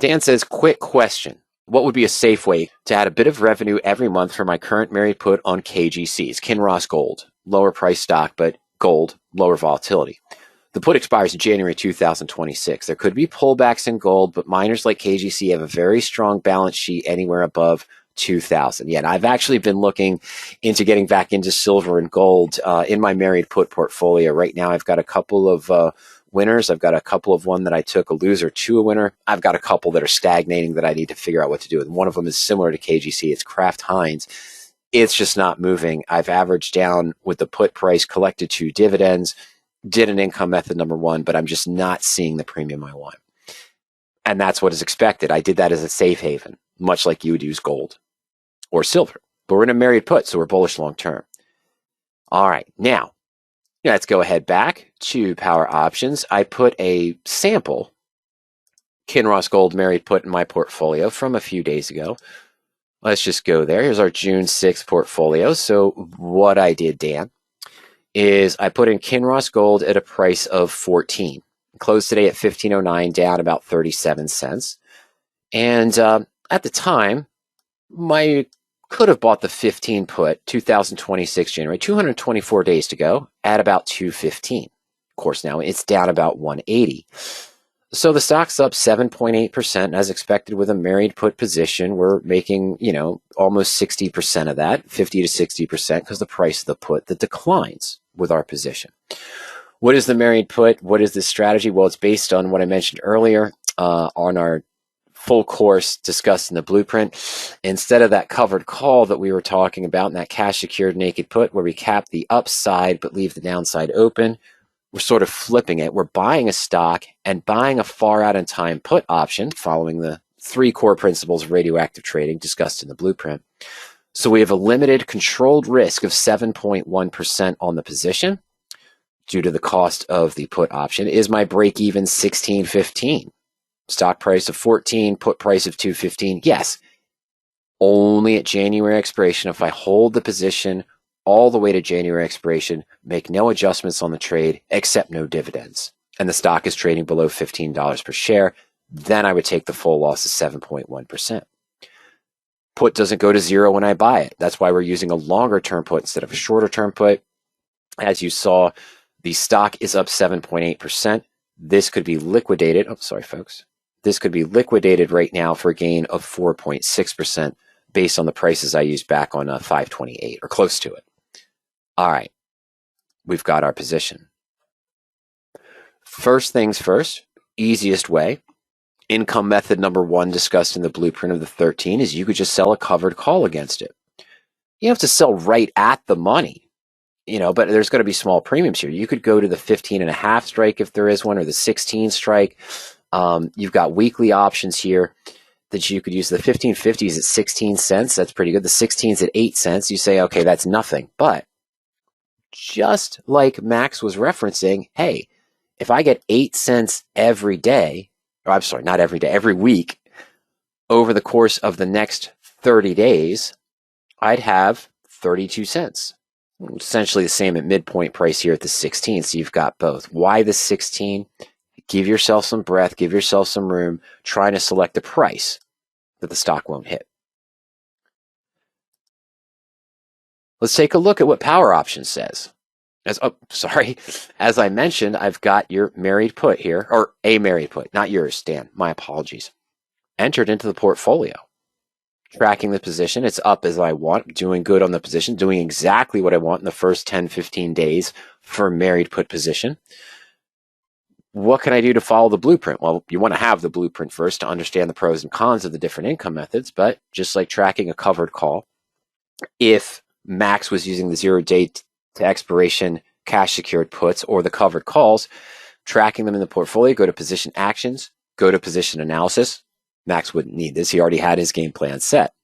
Dan says, quick question. What would be a safe way to add a bit of revenue every month for my current married put on KGCs? Kinross Gold, lower price stock, but gold, lower volatility. The put expires in January 2026. There could be pullbacks in gold, but miners like KGC have a very strong balance sheet anywhere above 2,000. Yeah, and I've actually been looking into getting back into silver and gold in my married put portfolio. Right now, I've got a couple of winners. I've got a couple of one that I took a loser to a winner. I've got a couple that are stagnating that I need to figure out what to do with. One of them is similar to KGC. It's Kraft Heinz. It's just not moving. I've averaged down with the put price, collected 2 dividends, did an income method number 1, but I'm just not seeing the premium I want. And that's what is expected. I did that as a safe haven, much like you would use gold or silver. But we're in a married put, so we're bullish long term. All right, now let's go ahead back to Power Options. I put a sample Kinross Gold married put in my portfolio from a few days ago. Let's just go there. Here's our June 6th portfolio. So what I did, Dan, is I put in Kinross Gold at a price of 14. Closed today at 15.09, down about 37 cents. And at the time, I could have bought the 15 put, 2026 January, 224 days to go at about 215. Of course, now it's down about 180. So the stock's up 7.8%, as expected with a married put position. We're making, almost 60% of that, 50 to 60%, because the price of the put that declines with our position. What is the married put? What is this strategy? Well, it's based on what I mentioned earlier on our full course discussed in the blueprint. Instead of that covered call that we were talking about in that cash secured naked put where we cap the upside but leave the downside open, we're sort of flipping it. We're buying a stock and buying a far out in time put option following the 3 core principles of radioactive trading discussed in the blueprint. So we have a limited controlled risk of 7.1% on the position due to the cost of the put option. Is my break even 16.15? Stock price of 14, put price of 215? Yes. Only at January expiration. If I hold the position all the way to January expiration, make no adjustments on the trade, except no dividends, and the stock is trading below $15 per share, then I would take the full loss of 7.1%. Put doesn't go to 0 when I buy it. That's why we're using a longer term put instead of a shorter term put. As you saw, the stock is up 7.8%. This could be liquidated. Oh, sorry, folks. This could be liquidated right now for a gain of 4.6% based on the prices I used back on 528 or close to it. All right, we've got our position. First things first, easiest way, income method number 1 discussed in the blueprint of the 13 is you could just sell a covered call against it. You have to sell right at the money, but there's going to be small premiums here. You could go to the 15.5 strike if there is one, or the 16 strike. You've got weekly options here that you could use. The 1550 is at 16 cents. That's pretty good. The 16's at 8 cents. You say, okay, that's nothing. But just like Max was referencing, hey, if I get 8 cents every day, or I'm sorry, not every day, every week, over the course of the next 30 days, I'd have 32 cents. Essentially the same at midpoint price here at the 16. So you've got both. Why the 16? Give yourself some breath, give yourself some room, trying to select a price that the stock won't hit. Let's take a look at what Power Options says. As I mentioned, I've got your married put here, or a married put, not yours, Dan. My apologies. Entered into the portfolio. Tracking the position, it's up as I want, doing good on the position, doing exactly what I want in the first 10, 15 days for a married put position. What can I do to follow the blueprint? Well, you want to have the blueprint first to understand the pros and cons of the different income methods, but just like tracking a covered call, if Max was using the 0 date to expiration cash secured puts or the covered calls, tracking them in the portfolio, go to position actions, go to position analysis. Max wouldn't need this. He already had his game plan set.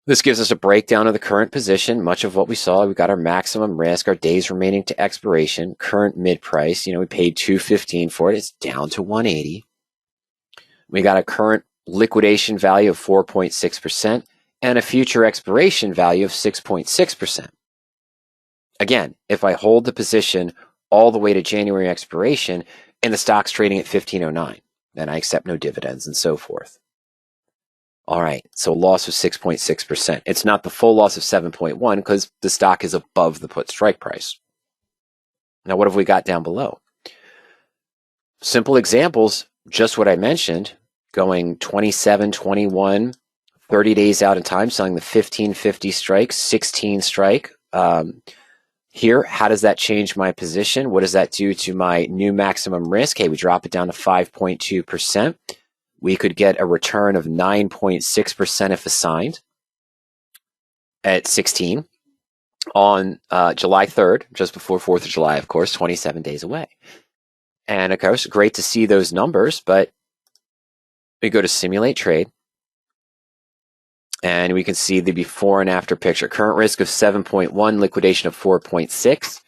This gives us a breakdown of the current position. Much of what we saw, we got our maximum risk, our days remaining to expiration, current mid price. We paid $215 for it. It's down to $180. We got a current liquidation value of 4.6% and a future expiration value of 6.6%. Again, if I hold the position all the way to January expiration and the stock's trading at 15.09, and I accept no dividends and so forth. All right, so a loss of 6.6%. It's not the full loss of 7.1 because the stock is above the put strike price. Now, what have we got down below? Simple examples, just what I mentioned, going 27, 21, 30 days out in time, selling the 1550 strike, 16 strike. Here, how does that change my position? What does that do to my new maximum risk? Hey, we drop it down to 5.2%. We could get a return of 9.6% if assigned at 16 on July 3rd, just before 4th of July, of course, 27 days away. And of course, great to see those numbers, but we go to simulate trade and we can see the before and after picture. Current risk of 7.1, liquidation of 4.6.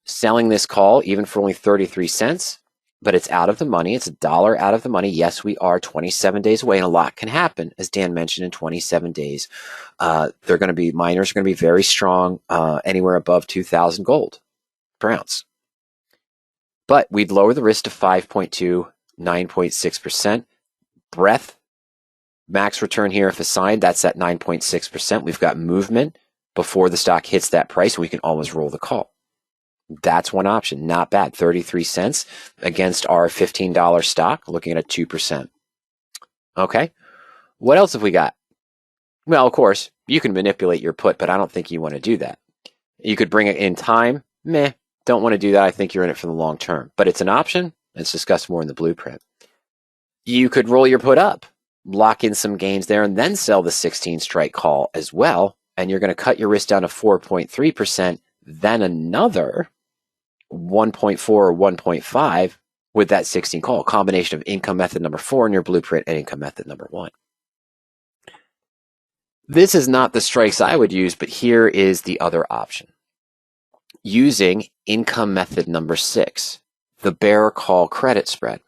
Selling this call even for only 33 cents, but it's out of the money. It's $1 out of the money. Yes, we are 27 days away, and a lot can happen, as Dan mentioned, in 27 days. Miners are going to be very strong, anywhere above 2,000 gold per ounce. But we'd lower the risk to 5.2, 9.6%. Breadth, max return here if assigned, that's at 9.6%. We've got movement before the stock hits that price. We can always roll the call. That's one option. Not bad. 33 cents against our $15 stock, looking at a 2%. Okay. What else have we got? Well, of course, you can manipulate your put, but I don't think you want to do that. You could bring it in time. Meh. Don't want to do that. I think you're in it for the long term. But it's an option. It's discussed more in the blueprint. You could roll your put up, lock in some gains there, and then sell the 16 strike call as well. And you're going to cut your risk down to 4.3%, then another 1.4 or 1.5 with that 16 call. A combination of income method number 4 in your blueprint and income method number 1. This is not the strikes I would use, but here is the other option. Using income method number 6, the bear call credit spread.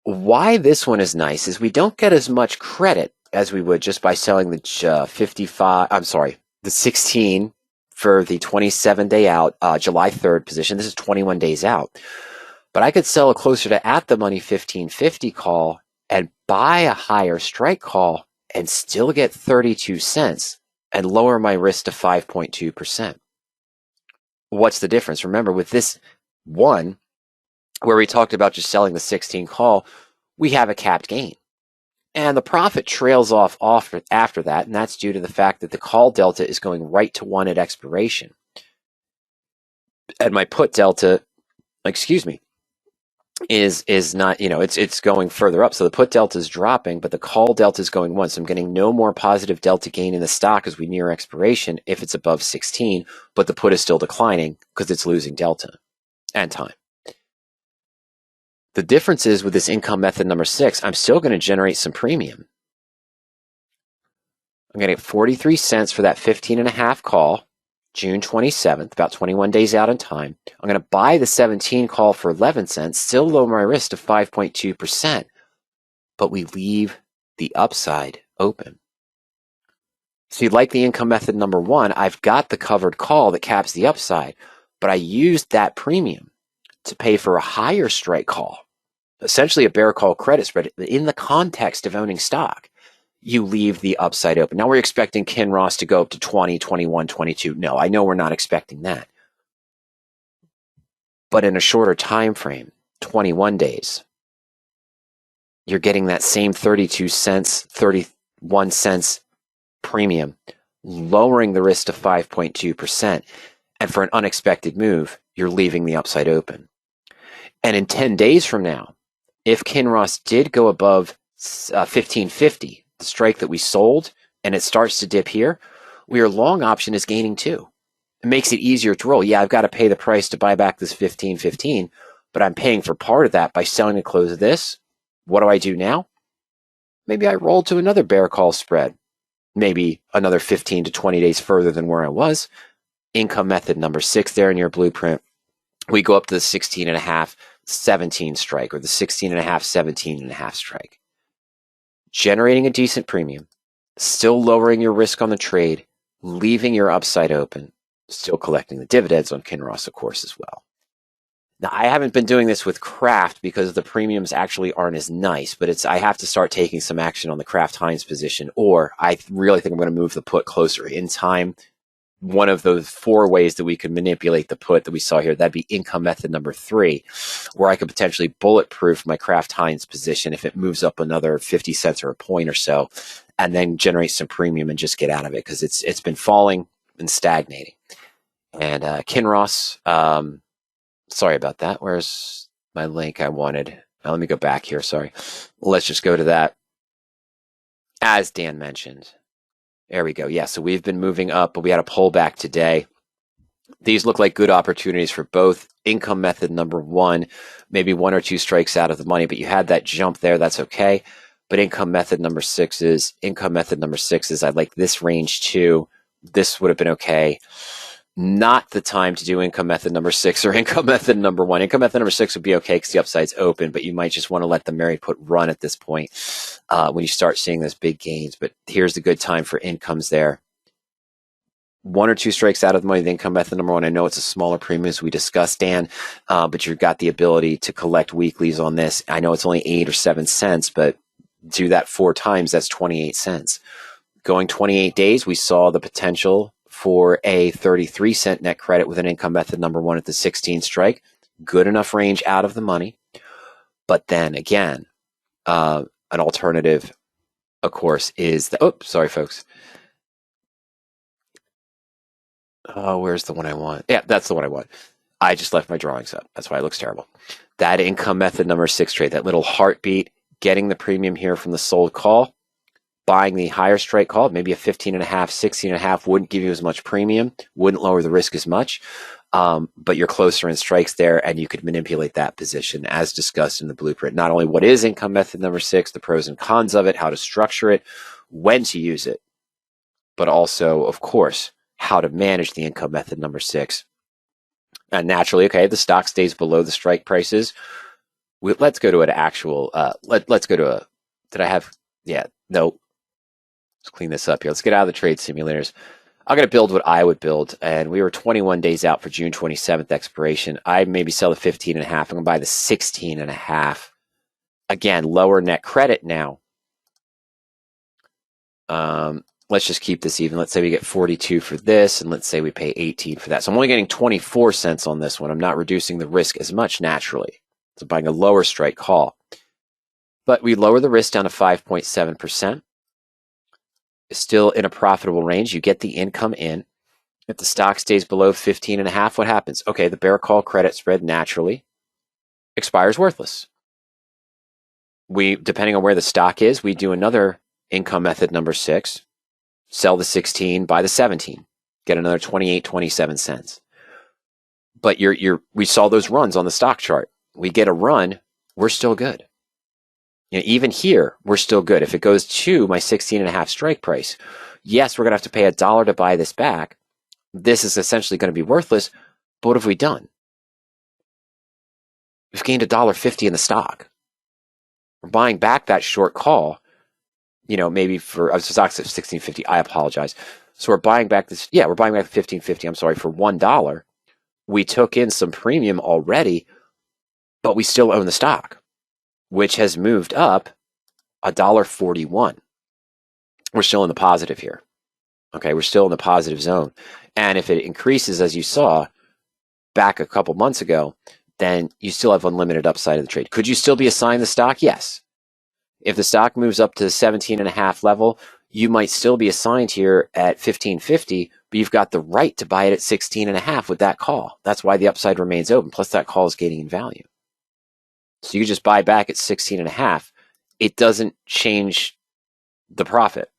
Why this one is nice is we don't get as much credit as we would just by selling the 16 for the 27-day out, July 3rd position. This is 21 days out. But I could sell a closer to at the money 1550 call and buy a higher strike call and still get 32 cents and lower my risk to 5.2%. What's the difference? Remember, with this one, where we talked about just selling the 16 call, we have a capped gain. And the profit trails off after that, and that's due to the fact that the call delta is going right to 1 at expiration. And my put delta, is not, it's going further up. So the put delta is dropping, but the call delta is going 1. So I'm getting no more positive delta gain in the stock as we near expiration if it's above 16, but the put is still declining because it's losing delta and time. The difference is with this income method number 6, I'm still going to generate some premium. I'm going to get 43 cents for that 15.5 call, June 27th, about 21 days out in time. I'm going to buy the 17 call for 11 cents, still lower my risk to 5.2%, but we leave the upside open. So you like the income method number 1, I've got the covered call that caps the upside, but I used that premium to pay for a higher strike call, essentially a bear call credit spread. In the context of owning stock, you leave the upside open. Now we're expecting Kinross to go up to 20, 21, 22. No, I know we're not expecting that. But in a shorter time frame, 21 days, you're getting that same 32 cents, 31 cents premium, lowering the risk to 5.2%. And for an unexpected move, you're leaving the upside open. And in 10 days from now, if Kinross did go above 1550, the strike that we sold, and it starts to dip here, your long option is gaining too. It makes it easier to roll. Yeah, I've got to pay the price to buy back this 1515, but I'm paying for part of that by selling the close of this. What do I do now? Maybe I roll to another bear call spread, maybe another 15 to 20 days further than where I was. Income method number 6 there in your blueprint. We go up to the 16.5, 17 strike, or the 16.5, 17.5 strike. Generating a decent premium, still lowering your risk on the trade, leaving your upside open, still collecting the dividends on Kinross, of course, as well. Now, I haven't been doing this with Kraft because the premiums actually aren't as nice, but I have to start taking some action on the Kraft Heinz position, or I really think I'm going to move the put closer in time. One of those 4 ways that we could manipulate the put that we saw here, that'd be income method number 3, where I could potentially bulletproof my Kraft Heinz position if it moves up another 50 cents or a point or so, and then generate some premium and just get out of it because it's been falling and stagnating. And Kinross, sorry about that. Where's my link I wanted? Now, let me go back here. Sorry. Let's just go to that. As Dan mentioned, there we go. Yeah, so we've been moving up, but we had a pullback today. These look like good opportunities for both income method number 1, maybe 1 or 2 strikes out of the money, but you had that jump there. That's okay. But income method number 6 is, I like this range too. This would have been okay. Not the time to do income method number 6 or income method number 1. Income method number 6 would be okay because the upside's open, but you might just want to let the married put run at this point when you start seeing those big gains. But here's the good time for incomes there. 1 or 2 strikes out of the money, the income method number 1. I know it's a smaller premium as we discussed, Dan, but you've got the ability to collect weeklies on this. I know it's only 8 or 7 cents, but do that 4 times, that's 28 cents. Going 28 days, we saw the potential for a 33-cent net credit with an income method number 1 at the 16 strike. Good enough range out of the money. But then again, an alternative, of course, is the, sorry, folks. Oh, where's the one I want? Yeah, that's the one I want. I just left my drawings up. That's why it looks terrible. That income method number 6 trade, that little heartbeat, getting the premium here from the sold call, buying the higher strike call, maybe a 15.5, 16.5 wouldn't give you as much premium, wouldn't lower the risk as much, but you're closer in strikes there, and you could manipulate that position as discussed in the blueprint. Not only what is income method number 6, the pros and cons of it, how to structure it, when to use it, but also, of course, how to manage the income method number 6. And naturally, okay, the stock stays below the strike prices. Let's go to an actual, let's go to a, did I have, yeah, no. Let's clean this up here. Let's get out of the trade simulators. I'm going to build what I would build, and we were 21 days out for June 27th expiration. I maybe sell the 15.5. I'm going to buy the 16.5. Again, lower net credit now. Let's just keep this even. Let's say we get 42 for this, and let's say we pay 18 for that. So I'm only getting 24 cents on this one. I'm not reducing the risk as much naturally. So buying a lower strike call. But we lower the risk down to 5.7%. Still in a profitable range. You get the income in. If the stock stays below 15.5, what happens? Okay, the bear call credit spread naturally expires worthless. We, depending on where the stock is, we do another income method number 6, sell the 16, buy the 17, get another 28, 27 cents. But we saw those runs on the stock chart. We get a run, we're still good. You know, even here, we're still good. If it goes to my 16.5 strike price, yes, we're going to have to pay $1 to buy this back. This is essentially going to be worthless. But what have we done? We've gained $1.50 in the stock. We're buying back that short call, you know, maybe for, stock's at 16.50. I apologize. So we're buying back this, yeah, we're buying back 15.50, I'm sorry, for $1. We took in some premium already, but we still own the stock, which has moved up $1.41. We're still in the positive here. Okay, we're still in the positive zone. And if it increases, as you saw back a couple months ago, then you still have unlimited upside of the trade. Could you still be assigned the stock? Yes. If the stock moves up to the 17.5 level, you might still be assigned here at 15.50, but you've got the right to buy it at 16.5 with that call. That's why the upside remains open. Plus that call is gaining in value. So you just buy back at 16.5. It doesn't change the profit.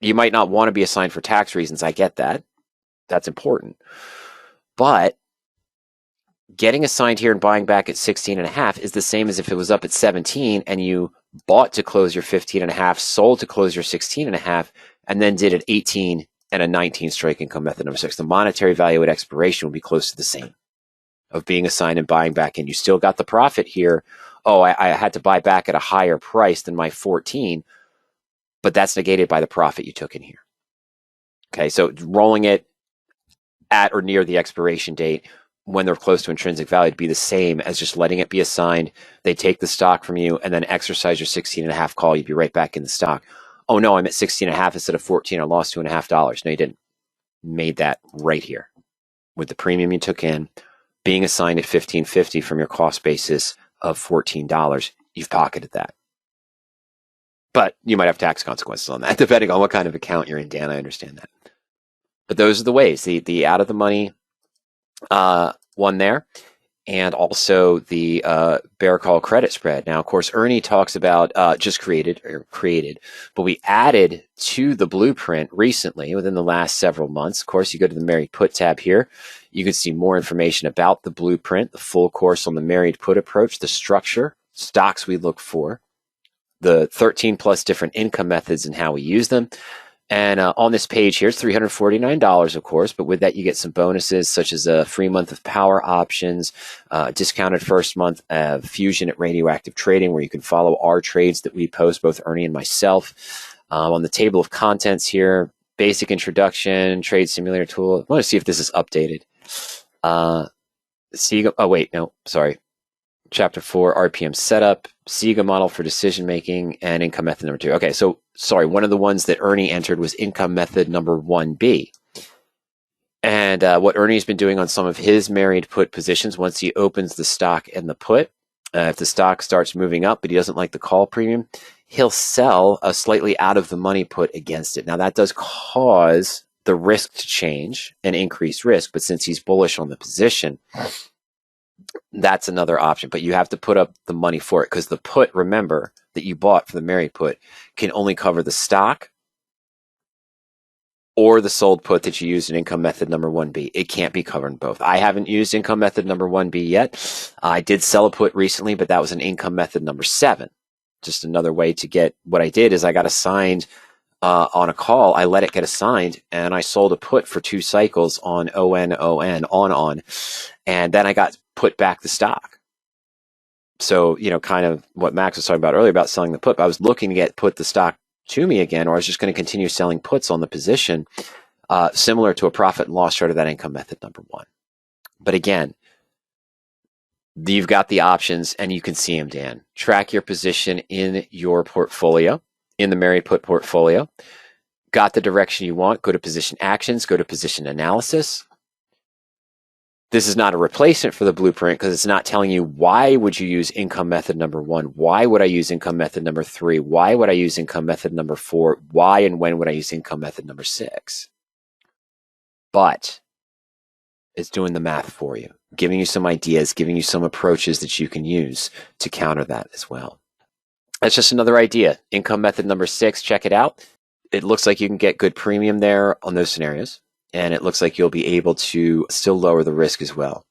You might not want to be assigned for tax reasons. I get that. That's important. But getting assigned here and buying back at 16.5 is the same as if it was up at 17 and you bought to close your 15.5, sold to close your 16.5, and then did an 18 and a 19 strike income method number 6. The monetary value at expiration will be close to the same of being assigned and buying back in. You still got the profit here. Oh, I had to buy back at a higher price than my 14, but that's negated by the profit you took in here. Okay, so rolling it at or near the expiration date when they're close to intrinsic value to be the same as just letting it be assigned. They take the stock from you and then exercise your 16.5 call. You'd be right back in the stock. Oh no, I'm at 16.5 instead of 14. I lost $2.50. No, you didn't. Made that right here with the premium you took in being assigned at $15.50 from your cost basis of $14. You've pocketed that. But you might have tax consequences on that, depending on what kind of account you're in, Dan. I understand that. But those are the ways. The out of the money one there, and also the bear call credit spread. Now, of course, Ernie talks about just created, but we added to the blueprint recently within the last several months. Of course, you go to the Married Put tab here. You can see more information about the blueprint, the full course on the Married Put approach, the structure, stocks we look for, the 13 plus different income methods and how we use them. And on this page here, it's $349, of course, but with that, you get some bonuses such as a free month of PowerOptions, discounted first month of Fusion at Radioactive Trading, where you can follow our trades that we post, both Ernie and myself. On the table of contents here, basic introduction, trade simulator tool. I want to see if this is updated. Chapter 4, RPM setup, SIGA model for decision making, and income method number 2. Okay, so sorry, one of the ones that Ernie entered was income method number 1B. And what Ernie's been doing on some of his Married Put positions, once he opens the stock and the put, if the stock starts moving up, but he doesn't like the call premium, he'll sell a slightly out of the money put against it. Now that does cause the risk to change and increase risk, but since he's bullish on the position, that's another option, but you have to put up the money for it because the put, remember, that you bought for the Married Put can only cover the stock or the sold put that you used in income method number 1B. It can't be covering both. I haven't used income method number 1B yet. I did sell a put recently, but that was an income method number 7. Just another way to get, what I did is I got assigned on a call. I let it get assigned and I sold a put for 2 cycles on on, and then I got put back the stock. So, kind of what Max was talking about earlier about selling the put. But I was looking to get put the stock to me again, or I was just going to continue selling puts on the position, similar to a profit and loss chart of that income method number 1. But again, you've got the options and you can see them, Dan. Track your position in your portfolio, in the Married Put portfolio. Got the direction you want, go to position actions, go to position analysis. This is not a replacement for the blueprint because it's not telling you why would you use income method number 1? Why would I use income method number 3? Why would I use income method number 4? Why and when would I use income method number 6? But it's doing the math for you, giving you some ideas, giving you some approaches that you can use to counter that as well. That's just another idea. Income method number 6, check it out. It looks like you can get good premium there on those scenarios. And it looks like you'll be able to still lower the risk as well.